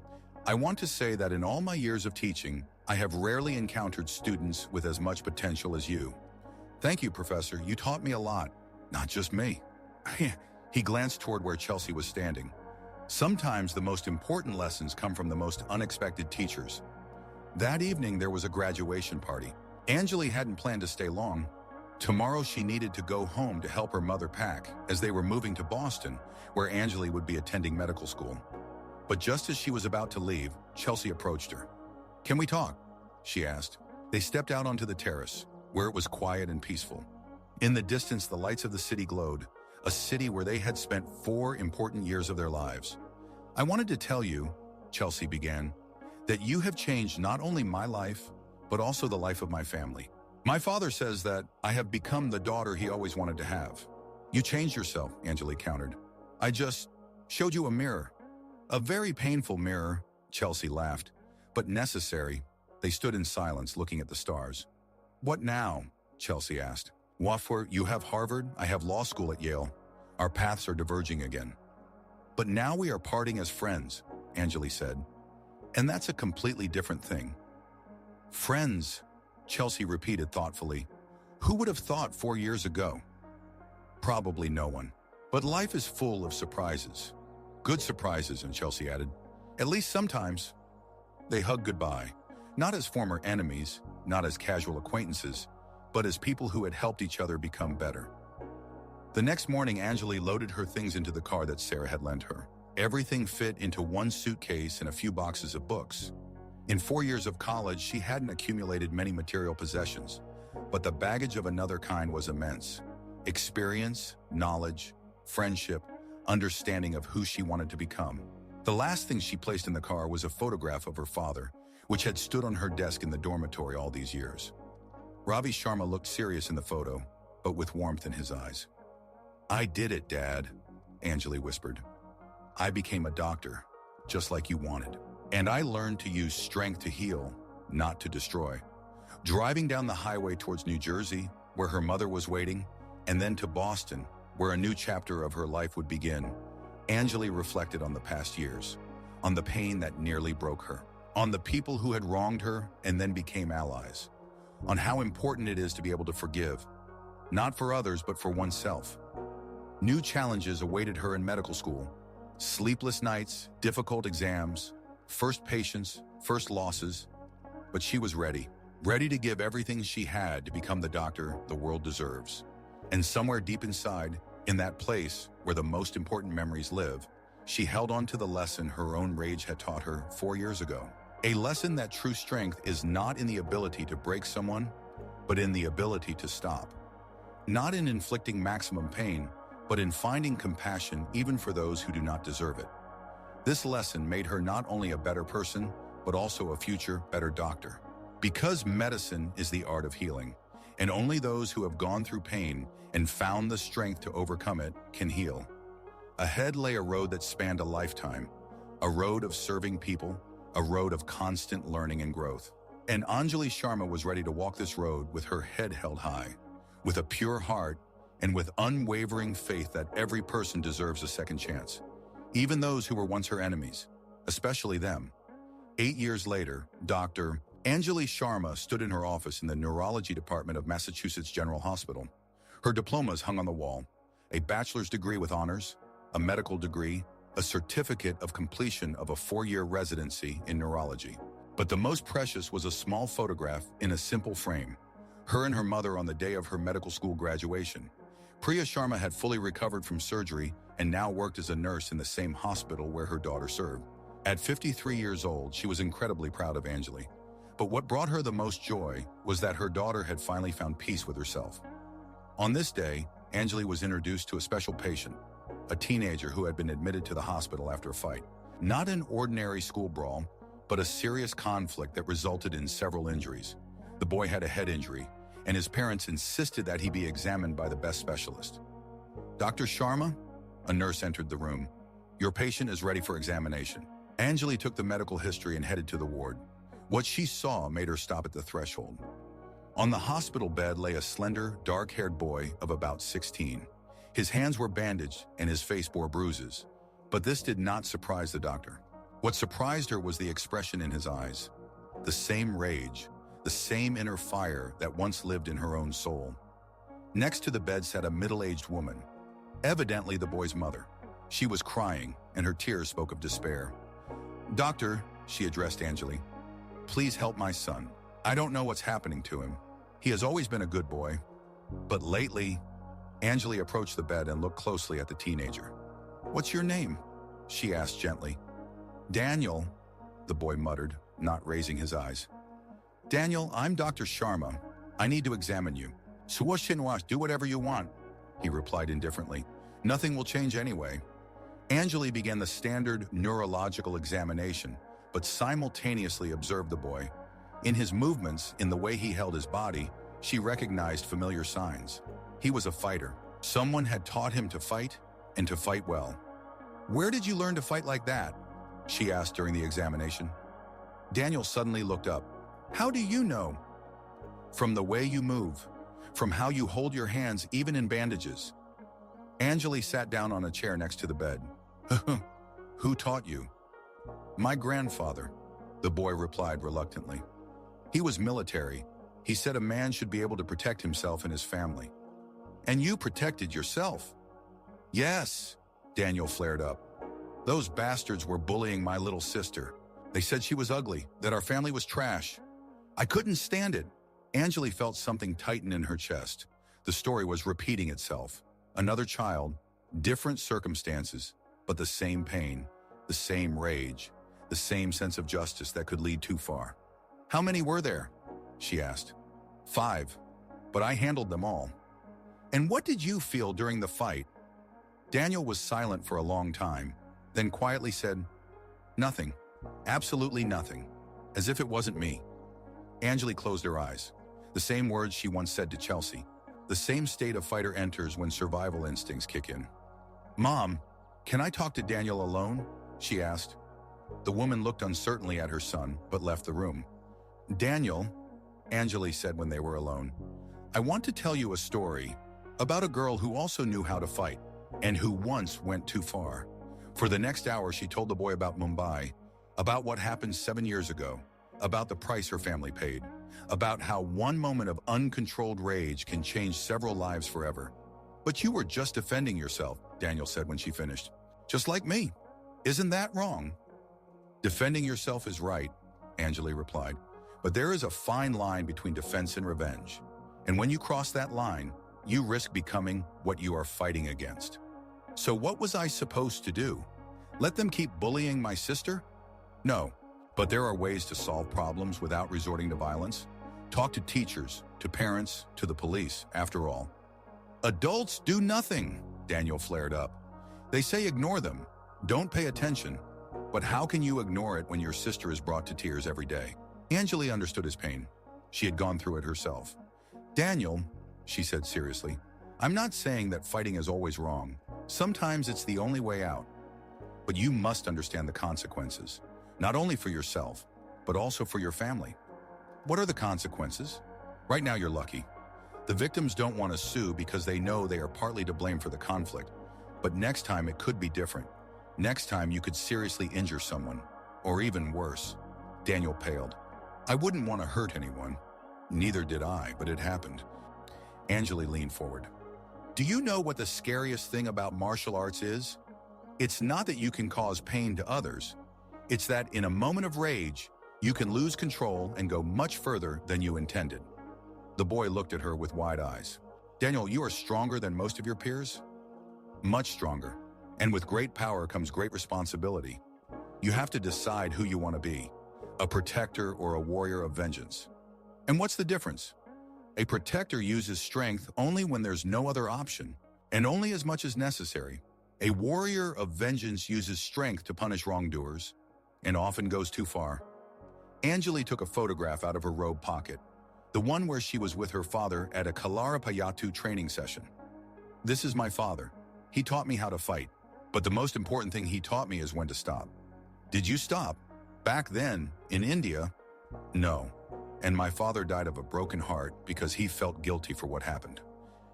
I want to say that in all my years of teaching, I have rarely encountered students with as much potential as you. Thank you, Professor. You taught me a lot. Not just me. He glanced toward where Chelsea was standing. Sometimes the most important lessons come from the most unexpected teachers. That evening, there was a graduation party. Anjali hadn't planned to stay long. Tomorrow, she needed to go home to help her mother pack, as they were moving to Boston, where Anjali would be attending medical school. But just as she was about to leave, Chelsea approached her. Can we talk? She asked. They stepped out onto the terrace, where it was quiet and peaceful. In the distance, the lights of the city glowed, a city where they had spent 4 important years of their lives. I wanted to tell you, Chelsea began, that you have changed not only my life, but also the life of my family. My father says that I have become the daughter he always wanted to have. You changed yourself, Anjali countered. I just showed you a mirror. A very painful mirror, Chelsea laughed, but necessary. They stood in silence, looking at the stars. What now? Chelsea asked. What for? You have Harvard, I have law school at Yale. Our paths are diverging again. But now we are parting as friends, Anjali said. And that's a completely different thing. Friends, Chelsea repeated thoughtfully. Who would have thought 4 years ago? Probably no one. But life is full of surprises. Good surprises, and Chelsea added. At least sometimes. They hugged goodbye, not as former enemies, not as casual acquaintances, but as people who had helped each other become better. The next morning, Anjali loaded her things into the car that Sarah had lent her. Everything fit into one suitcase and a few boxes of books. In 4 years of college, she hadn't accumulated many material possessions, but the baggage of another kind was immense. Experience, knowledge, friendship, understanding of who she wanted to become. The last thing she placed in the car was a photograph of her father, which had stood on her desk in the dormitory all these years. Ravi Sharma looked serious in the photo, but with warmth in his eyes. I did it, Dad, Anjali whispered. I became a doctor, just like you wanted. And I learned to use strength to heal, not to destroy. Driving down the highway towards New Jersey, where her mother was waiting, and then to Boston, where a new chapter of her life would begin, Anjali reflected on the past years, on the pain that nearly broke her, on the people who had wronged her and then became allies, on how important it is to be able to forgive, not for others but for oneself. New challenges awaited her in medical school. Sleepless nights, difficult exams, first patients, first losses. But she was ready to give everything she had to become the doctor the world deserves. And somewhere deep inside, in that place where the most important memories live, she held on to the lesson her own rage had taught her 4 years ago. A lesson that true strength is not in the ability to break someone, but in the ability to stop. Not in inflicting maximum pain, but in finding compassion even for those who do not deserve it. This lesson made her not only a better person, but also a future better doctor. Because medicine is the art of healing, and only those who have gone through pain and found the strength to overcome it can heal. Ahead lay a road that spanned a lifetime, a road of serving people, a road of constant learning and growth. And Anjali Sharma was ready to walk this road with her head held high, with a pure heart, and with unwavering faith that every person deserves a second chance, even those who were once her enemies, especially them. 8 years later, Dr. Anjali Sharma stood in her office in the neurology department of Massachusetts General Hospital. Her diplomas hung on the wall: a bachelor's degree with honors, a medical degree, a certificate of completion of a 4-year residency in neurology. But the most precious was a small photograph in a simple frame, her and her mother on the day of her medical school graduation. Priya Sharma had fully recovered from surgery and now worked as a nurse in the same hospital where her daughter served. At 53 years old, she was incredibly proud of Anjali. But what brought her the most joy was that her daughter had finally found peace with herself. On this day, Anjali was introduced to a special patient, a teenager who had been admitted to the hospital after a fight. Not an ordinary school brawl, but a serious conflict that resulted in several injuries. The boy had a head injury, and his parents insisted that he be examined by the best specialist. Dr. Sharma, a nurse entered the room. Your patient is ready for examination. Anjali took the medical history and headed to the ward. What she saw made her stop at the threshold. On the hospital bed lay a slender, dark-haired boy of about 16. His hands were bandaged and his face bore bruises. But this did not surprise the doctor. What surprised her was the expression in his eyes. The same rage, the same inner fire that once lived in her own soul. Next to the bed sat a middle-aged woman, evidently the boy's mother. She was crying, and her tears spoke of despair. Doctor, she addressed Anjali, please help my son. I don't know what's happening to him. He has always been a good boy. But lately, Anjali approached the bed and looked closely at the teenager. What's your name? She asked gently. Daniel, the boy muttered, not raising his eyes. Daniel, I'm Dr. Sharma. I need to examine you. Suwashinwash, do whatever you want, he replied indifferently. Nothing will change anyway. Anjali began the standard neurological examination, but simultaneously observed the boy. In his movements, in the way he held his body, she recognized familiar signs. He was a fighter. Someone had taught him to fight, and to fight well. Where did you learn to fight like that? She asked during the examination. Daniel suddenly looked up. How do you know? From the way you move, from how you hold your hands even in bandages. Anjali sat down on a chair next to the bed. Who taught you? My grandfather, the boy replied reluctantly. He was military, He said a man should be able to protect himself and his family. And you protected yourself. Yes, Daniel flared up. Those bastards were bullying my little sister. They said she was ugly, that our family was trash. I couldn't stand it. Angeli felt something tighten in her chest. The story was repeating itself. Another child, different circumstances, but the same pain, the same rage, the same sense of justice that could lead too far. How many were there? She asked. 5, but I handled them all. And what did you feel during the fight? Daniel was silent for a long time, then quietly said, nothing, absolutely nothing, as if it wasn't me. Angeli closed her eyes. The same words she once said to Chelsea. The same state a fighter enters when survival instincts kick in. Mom, can I talk to Daniel alone? She asked. The woman looked uncertainly at her son, but left the room. Daniel, Angeli said when they were alone, I want to tell you a story about a girl who also knew how to fight and who once went too far. For the next hour, she told the boy about Mumbai, about what happened 7 years ago, about the price her family paid, about how one moment of uncontrolled rage can change several lives forever. But you were just defending yourself, Daniel said when she finished. Just like me. Isn't that wrong? Defending yourself is right, Angeli replied. But there is a fine line between defense and revenge. And when you cross that line, you risk becoming what you are fighting against. So what was I supposed to do? Let them keep bullying my sister? No, but there are ways to solve problems without resorting to violence. Talk to teachers, to parents, to the police, after all. Adults do nothing, Daniel flared up. They say ignore them, don't pay attention. But how can you ignore it when your sister is brought to tears every day? Angeli understood his pain. She had gone through it herself. Daniel, she said seriously, I'm not saying that fighting is always wrong. Sometimes it's the only way out. But you must understand the consequences, not only for yourself, but also for your family. What are the consequences? Right now you're lucky. The victims don't want to sue because they know they are partly to blame for the conflict. But next time it could be different. Next time you could seriously injure someone, or even worse. Daniel paled. I wouldn't want to hurt anyone. Neither did I, but it happened. Angeli leaned forward. Do you know what the scariest thing about martial arts is? It's not that you can cause pain to others. It's that in a moment of rage, you can lose control and go much further than you intended. The boy looked at her with wide eyes. Daniel, you are stronger than most of your peers? Much stronger. And with great power comes great responsibility. You have to decide who you want to be, a protector or a warrior of vengeance. And what's the difference? A protector uses strength only when there's no other option, and only as much as necessary. A warrior of vengeance uses strength to punish wrongdoers, and often goes too far. Angeli took a photograph out of her robe pocket, the one where she was with her father at a Kalarapayattu training session. This is my father. He taught me how to fight, but the most important thing he taught me is when to stop. Did you stop? Back then, in India? No. And my father died of a broken heart because he felt guilty for what happened.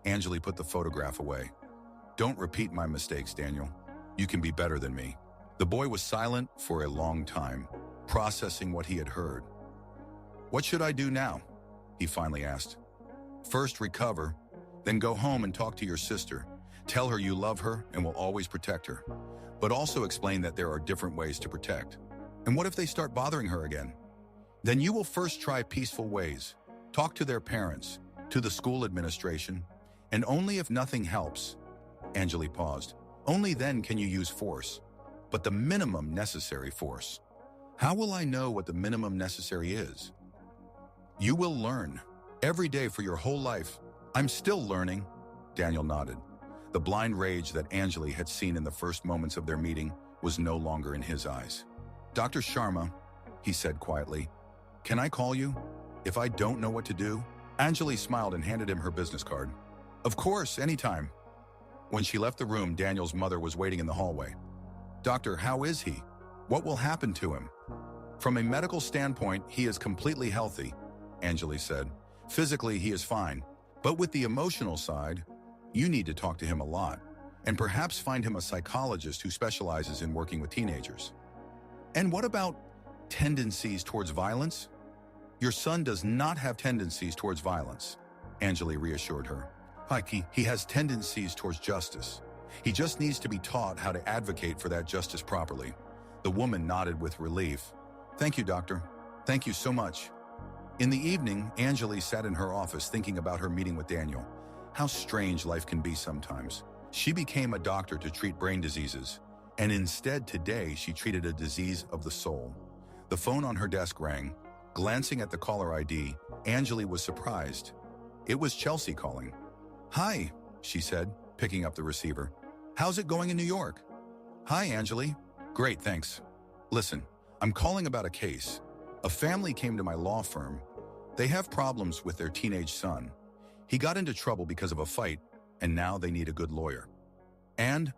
Angeli put the photograph away. Don't repeat my mistakes, Daniel. You can be better than me. The boy was silent for a long time, processing what he had heard. What should I do now? He finally asked. First, recover, then go home and talk to your sister. Tell her you love her and will always protect her. But also explain that there are different ways to protect. And what if they start bothering her again? Then you will first try peaceful ways. Talk to their parents, to the school administration, and only if nothing helps. Angeli paused. Only then can you use force, but the minimum necessary force. How will I know what the minimum necessary is? You will learn. Every day for your whole life. I'm still learning. Daniel nodded. The blind rage that Angeli had seen in the first moments of their meeting was no longer in his eyes. Dr. Sharma, he said quietly, can I call you? If I don't know what to do? Angeli smiled and handed him her business card. Of course, anytime. When she left the room, Daniel's mother was waiting in the hallway. Doctor, how is he? What will happen to him? From a medical standpoint, he is completely healthy, Angeli said. Physically, he is fine. But with the emotional side, you need to talk to him a lot, and perhaps find him a psychologist who specializes in working with teenagers. And what about tendencies towards violence? Your son does not have tendencies towards violence, Anjali reassured her. He has tendencies towards justice. He just needs to be taught how to advocate for that justice properly. The woman nodded with relief. Thank you, doctor. Thank you so much. In the evening, Anjali sat in her office thinking about her meeting with Daniel. How strange life can be sometimes. She became a doctor to treat brain diseases, and instead today she treated a disease of the soul. The phone on her desk rang. Glancing at the caller ID, Anjali was surprised. It was Chelsea calling. Hi, she said, picking up the receiver. How's it going in New York? Hi, Anjali. Great, thanks. Listen, I'm calling about a case. A family came to my law firm. They have problems with their teenage son. He got into trouble because of a fight, and now they need a good lawyer. And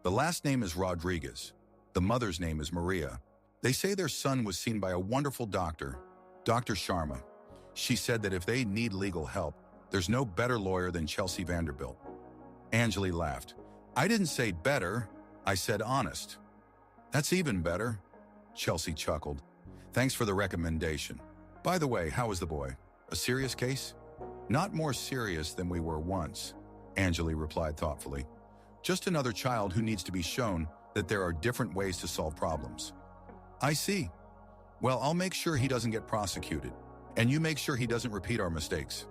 the last name is Rodriguez. The mother's name is Maria. They say their son was seen by a wonderful doctor, Dr. Sharma. She said that if they need legal help, there's no better lawyer than Chelsea Vanderbilt. Anjali laughed. I didn't say better, I said honest. That's even better, Chelsea chuckled. Thanks for the recommendation. By the way, how is the boy? A serious case? Not more serious than we were once, Anjali replied thoughtfully. Just another child who needs to be shown that there are different ways to solve problems. I see. Well, I'll make sure he doesn't get prosecuted, and you make sure he doesn't repeat our mistakes.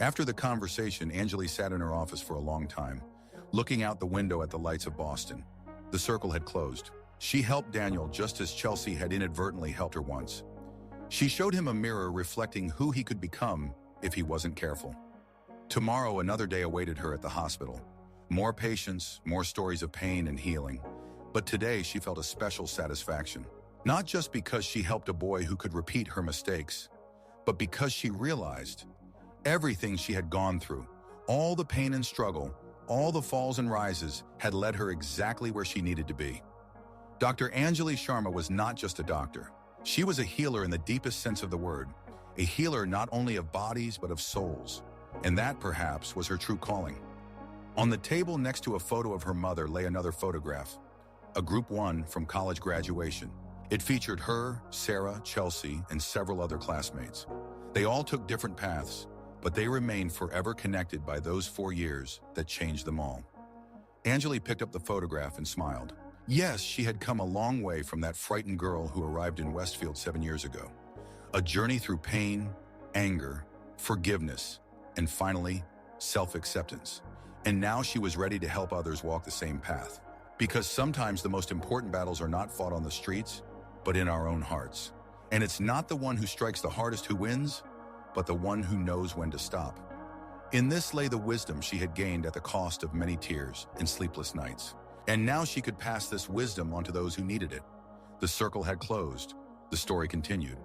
After the conversation, Anjali sat in her office for a long time, looking out the window at the lights of Boston. The circle had closed. She helped Daniel just as Chelsea had inadvertently helped her once. She showed him a mirror reflecting who he could become if he wasn't careful. Tomorrow, another day awaited her at the hospital. More patients, more stories of pain and healing. But today, she felt a special satisfaction. Not just because she helped a boy who could repeat her mistakes, but because she realized everything she had gone through, all the pain and struggle, all the falls and rises, had led her exactly where she needed to be. Dr. Anjali Sharma was not just a doctor. She was a healer in the deepest sense of the word, a healer not only of bodies but of souls. And that, perhaps, was her true calling. On the table next to a photo of her mother lay another photograph, a Group 1 from college graduation. It featured her, Sarah, Chelsea, and several other classmates. They all took different paths, but they remained forever connected by those 4 years that changed them all. Anjali picked up the photograph and smiled. Yes, she had come a long way from that frightened girl who arrived in Westfield 7 years ago. A journey through pain, anger, forgiveness, and finally, self-acceptance. And now she was ready to help others walk the same path. Because sometimes the most important battles are not fought on the streets, but in our own hearts. And it's not the one who strikes the hardest who wins, but the one who knows when to stop. In this lay the wisdom she had gained at the cost of many tears and sleepless nights. And now she could pass this wisdom on to those who needed it. The circle had closed. The story continued.